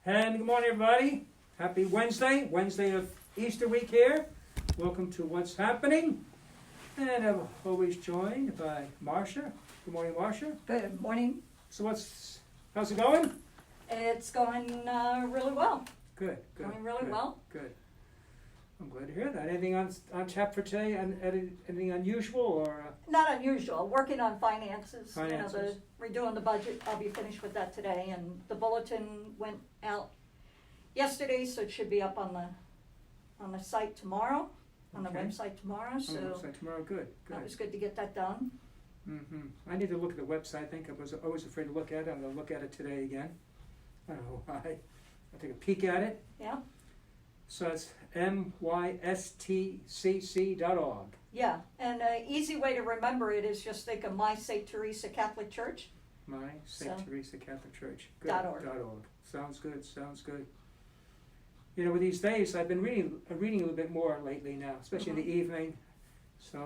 And good morning, everybody. Happy Wednesday, Wednesday of Easter week here. Welcome to What's Happening. And I'm always joined by Marcia. Good morning, Marcia. Good morning. So how's it going? It's going really well. Good. Going really good, well. Good. I'm glad to hear that. Anything on tap for today? And anything unusual or? Not unusual. Working on finances. Finances. Redoing the budget. I'll be finished with that today. And the bulletin went out yesterday, so it should be up on the site tomorrow, on the Okay. website tomorrow. On So the website tomorrow. Good. that was good to get that done. I need to look at the website. I think I was always afraid to look at it. I'm going to look at it today again. I don't know why. I'll take a peek at it. Yeah. So it's mystcc.org. Yeah. And an easy way to remember it is just think of My St. Teresa Catholic Church. My St. So, Teresa Catholic Church. Good. .org. .org. Sounds good. You know, with these days, I've been reading a little bit more lately now, especially in the evening. So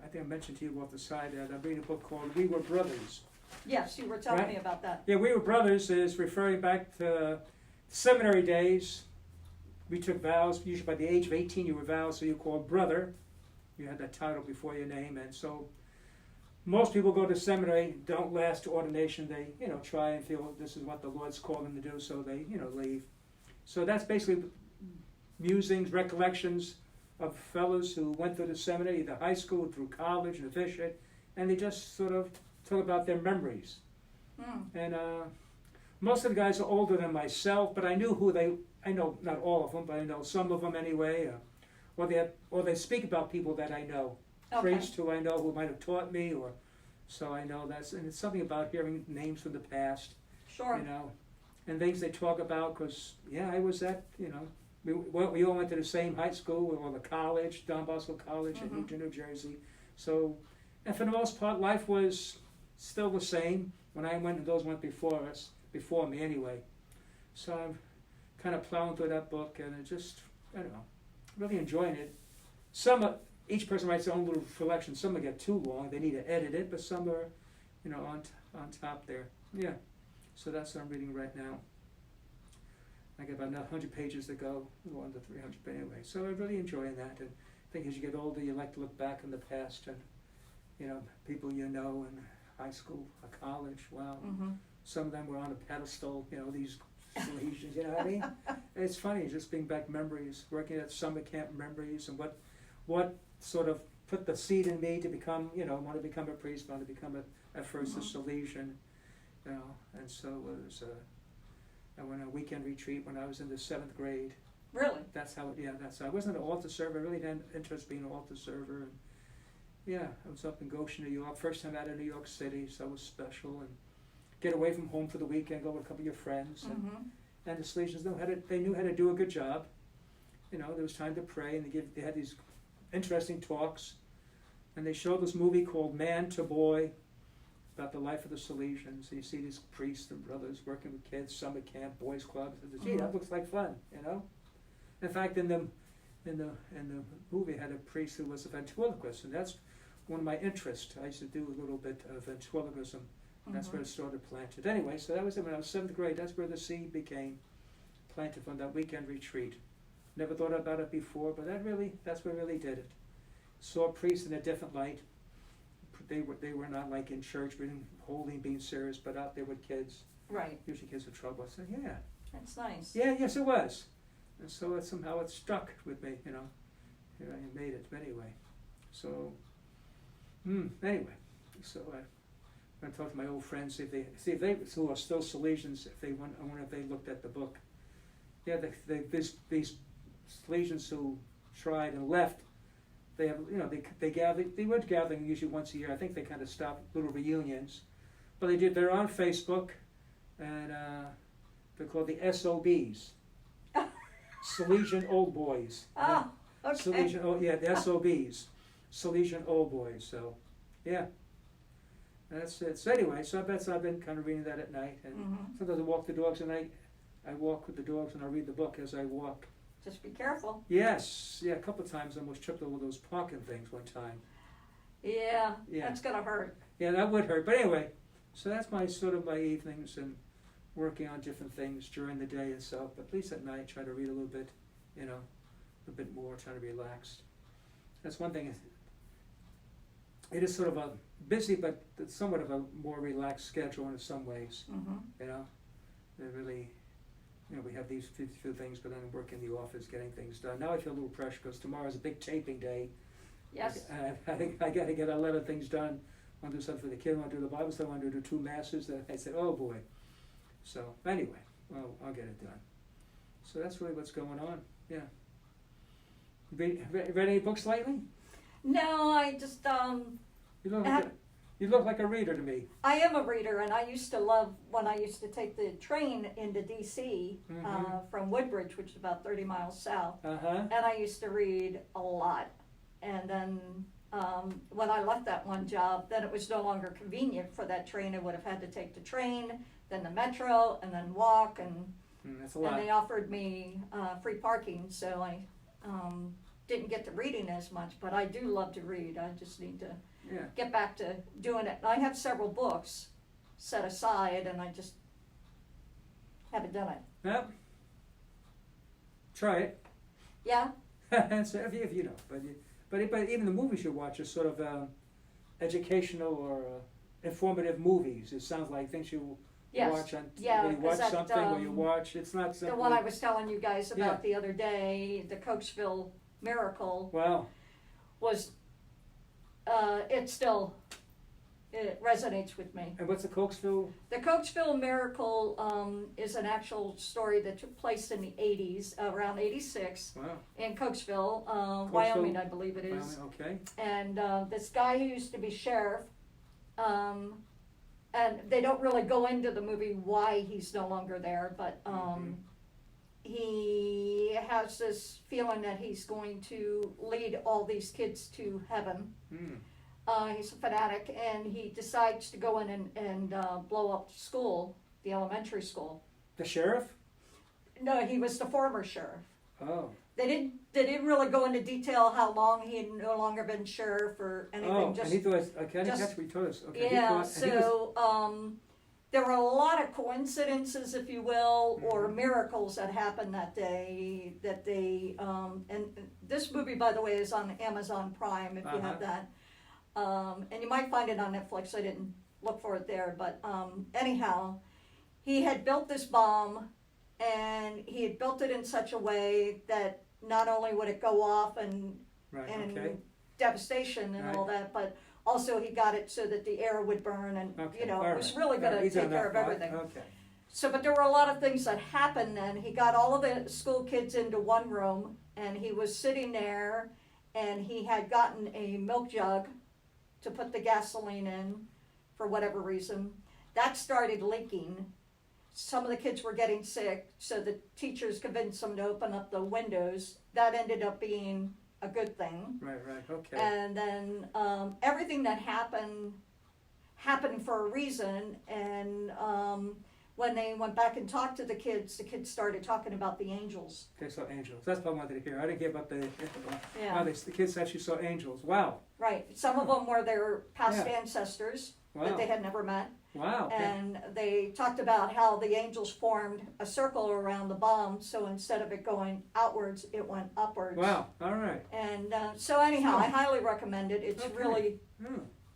I think I mentioned to you off the side that I'm reading a book called We Were Brothers. Yes, you were telling Right. me about that. Yeah, We Were Brothers is referring back to seminary days. We took vows. Usually by the age of 18 you were vowed, so you were called brother. You had that title before your name, and so most people go to seminary, don't last to ordination. They, try and feel this is what the Lord's called them to do, so they, leave. So that's basically musings, recollections of fellows who went through the seminary, either high school, through college, and officiate, and they just sort of talk about their memories. And most of the guys are older than myself, but I knew I know not all of them, but I know some of them anyway. Or they speak about people that I know. Okay. Priests who I know who might have taught me, or so I know and it's something about hearing names from the past, Sure. and things they talk about, because, I was at, we all went to the same high school, or the college, Don Bosco College in Newton, New Jersey, so, and for the most part, life was still the same when I went, and those went before me anyway, so I'm kind of plowing through that book, and it just, really enjoying it. Each person writes their own little collection. Some will get too long; they need to edit it. But some are, on top there. Yeah. So that's what I'm reading right now. I got about another 100 pages to go, a little under 300. But anyway, so I'm really enjoying that. And I think as you get older, you like to look back in the past and, people in high school, college. Wow. Some of them were on a pedestal. These Salesians. You know what I mean? It's funny just being back memories, working at summer camp memories, and what sort of put the seed in me to become, want to become a priest, want to become at first a Salesian, and so it was, I went on a weekend retreat when I was in the 7th grade. Really? That's how, I wasn't an altar server, I really didn't interest being an altar server, and I was up in Goshen, New York, first time out of New York City, so it was special, and get away from home for the weekend, go with a couple of your friends, and the Salesians knew how to do a good job. There was time to pray, and they had these interesting talks, and they showed this movie called Man to Boy about the life of the Salesians. And you see these priests and brothers working with kids, summer camp, boys clubs. Gee, that looks like fun, In fact, in the movie, had a priest who was a ventriloquist, and that's one of my interests. I used to do a little bit of ventriloquism. That's where it started planted. Anyway, so that was it when I was 7th grade. That's where the seed became planted from that weekend retreat. Never thought about it before, but that's what really did it. Saw priests in a different light. They were not like in church, being holy, being serious, but out there with kids. Right. Usually kids with trouble. I said, yeah. That's nice. Yeah, yes it was. And so somehow it stuck with me, Here I made it anyway. So, anyway. So I'm going to talk to my old friends, see if they who are still Salesians, I wonder if they looked at the book. Yeah, these Salesians who tried and left, they have, they were gathering usually once a year. I think they kind of stopped little reunions, but they're on Facebook, and they're called the SOBs, Salesian Old Boys. Oh, okay. The SOBs, Salesian Old Boys. So, yeah. That's it. So anyway, so I've been kind of reading that at night, and sometimes I walk the dogs at night. I walk with the dogs and I read the book as I walk. Just be careful. Yes, a couple of times I almost tripped over those parking things one time. Yeah. That's gonna hurt. Yeah, that would hurt. But anyway, so that's my evenings, and working on different things during the day and so, but at least at night, try to read a little bit, you know, a bit more, try to relax. That's one thing. It is sort of a busy, but it's somewhat of a more relaxed schedule in some ways, you know. They're really, you know, we have these few things, but then work in the office, getting things done. Now I feel a little pressure because tomorrow's a big taping day. Yes. I think I got to get a lot of things done. I want to do something for the kids. I want to do the Bible study. I want to do 2 masses. I said, oh boy. So anyway, well, I'll get it done. So that's really what's going on. Yeah. Read any books lately? No, I just You look like a reader to me. I am a reader, and I used to love when I used to take the train into D.C. From Woodbridge, which is about 30 miles south, and I used to read a lot. And then when I left that one job, then it was no longer convenient for that train. I would have had to take the train, then the metro, and then walk, and that's a lot. and they offered me free parking, so I didn't get to reading as much. But I do love to read. I just need to get back to doing it. I have several books set aside, and I just haven't done it. Yep. Try it. Yeah. if you know, but even the movies you watch are sort of educational or informative movies. It sounds like things you watch on. When you watch something, or you watch. It's not simply the one I was telling you guys about the other day, the Cokesville Miracle. Wow. Was it resonates with me. And what's the Cokesville? The Cokesville Miracle is an actual story that took place in the 80s, around 86, in Cokesville, Wyoming, I believe it is. Wyoming, okay. And this guy who used to be sheriff, and they don't really go into the movie why he's no longer there, but he has this feeling that he's going to lead all these kids to heaven. He's a fanatic, and he decides to go in and blow up the school, the elementary school. The sheriff? No, he was the former sheriff. Oh. They didn't really go into detail how long he had no longer been sheriff or anything. Oh, and he thought, okay, that's what he told us. Okay, yeah, there were a lot of coincidences, if you will, or miracles that happened that day that they, and this movie, by the way, is on Amazon Prime, if you have that. And you might find it on Netflix. I didn't look for it there, but anyhow, he had built this bomb, and he had built it in such a way that not only would it go off and devastation and all that, but also he got it so that the air would burn, and it was really going to take care of everything. Okay. So, but there were a lot of things that happened, and he got all of the school kids into one room, and he was sitting there, and he had gotten a milk jug to put the gasoline in for whatever reason. That started leaking. Some of the kids were getting sick, so the teachers convinced them to open up the windows. That ended up being a good thing. Right, okay. And then everything that happened for a reason, and when they went back and talked to the kids started talking about the angels. They saw angels. That's what I wanted to hear. I didn't hear about the the kids actually saw angels. Wow. Right. Some of them were their past ancestors that they had never met. Wow. And they talked about how the angels formed a circle around the bomb, so instead of it going outwards, it went upwards. Wow. All right. And so anyhow, I highly recommend it. It's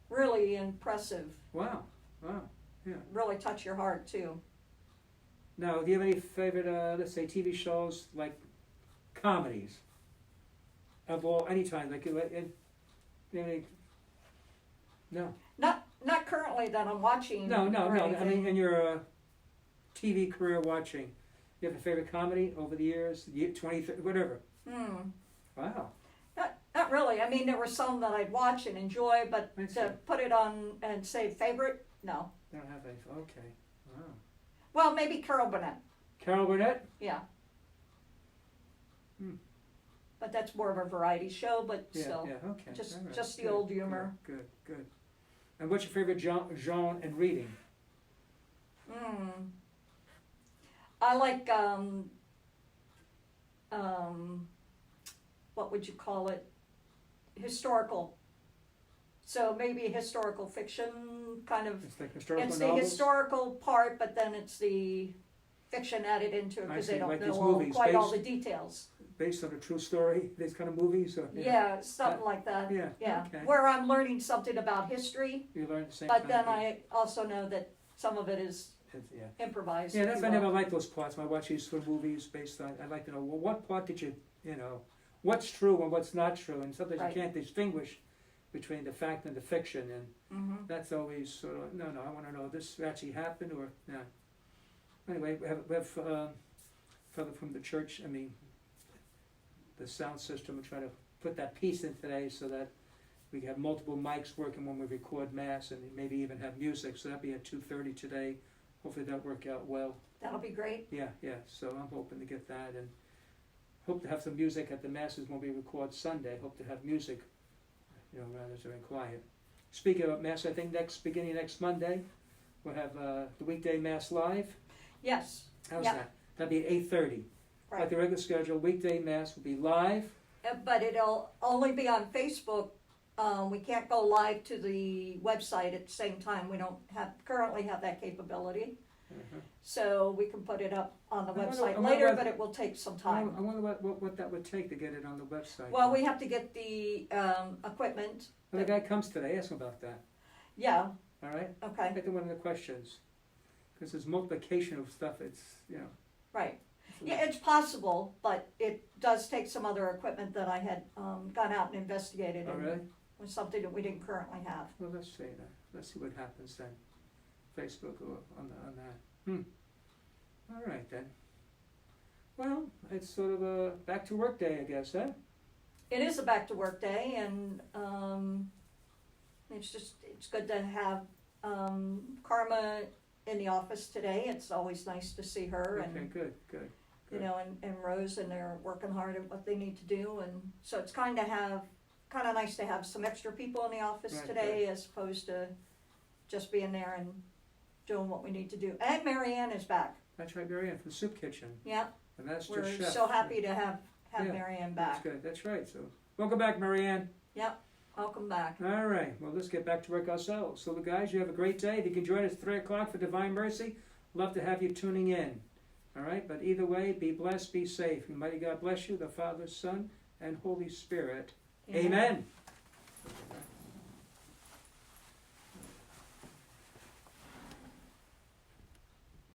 really impressive. Wow. Yeah. Really touch your heart, too. Now, do you have any favorite, let's say, TV shows, like comedies of any time? Like, no. Not currently that I'm watching. No. I mean, in your TV career watching, you have a favorite comedy over the years, 20, 30, whatever? Wow. Not really. I mean, there were some that I'd watch and enjoy, but to put it on and say favorite, no. I don't have any. Okay. Wow. Well, maybe Carol Burnett. Carol Burnett? Yeah. But that's more of a variety show, but still. Yeah, okay. Just the old humor. Good. And what's your favorite genre in reading? I like, what would you call it? Historical So maybe historical fiction kind of. It's like historical It's novels. the historical part, but then it's the fiction added into it I because see, they don't like know these all, movies quite all based- the details. Based on a true story, these kind of movies, or Yeah, something like that. Yeah, Yeah, okay. where I'm learning something about history, You learn the same but kind then of I also know that some of it is yeah. improvised. Yeah, if that's you why I never will. like those parts. When I watch these sort of movies based on, I like to know, well, what part did you know, what's true and what's not true, and sometimes Right. you can't distinguish between the fact and the fiction, and Mhm. that's always sort of, no, I want to know this actually happened or no. Anyway, we have fellow from the church, the sound system, we're trying to put that piece in today so that we have multiple mics working when we record mass and maybe even have music, so that'll be at 2:30 today. Hopefully that'll work out well. That'll be great. Yeah, so I'm hoping to get that and hope to have some music at the masses when we record Sunday. Hope to have music, rather than quiet. Speaking of mass, I think beginning next Monday, we'll have the weekday mass live. Yes, How's Yeah. that? That'll be at 8:30. Like right. the regular schedule, weekday mass will be live. But it'll only be on Facebook. We can't go live to the website at the same time. We don't currently have that capability. Uh-huh. So we can put it up on the I wonder- website I wonder later, what- but it will take some I time. wonder what that would take to get it on the website. Well, we have to get the equipment. Well, the guy comes today, ask him about that. Yeah, All right? okay, Make it one of the questions. Because there's multiplication of stuff, it's, right. Yeah, it's possible, but it does take some other equipment that I had gone out and investigated. Oh, and really? was something that we didn't currently have. Well, let's see that. Let's see what happens then. Facebook or on that. All right then. Well, it's sort of a back to work day, I guess, huh? It is a back to work day, and it's good to have Karma in the office today. It's always nice to see her, Okay, and good. and Rose, and they're working hard at what they need to do, and so it's kind of nice to have some extra people in the office Right, today as opposed to just being there and doing what we need to do. And Marianne is back. That's right, Marianne from the Soup Kitchen. Yeah, And that's we're just chef. so happy to have Yeah, Marianne That's back. good, that's right. So, welcome back, Marianne. Yep, welcome back. All right, well, let's get back to work ourselves. So, guys, you have a great day. If you can join us at 3 o'clock for Divine Mercy, love to have you tuning in. All right, but either way, be blessed, be safe. And mighty God bless you, the Father, Son, and Holy Spirit. Amen.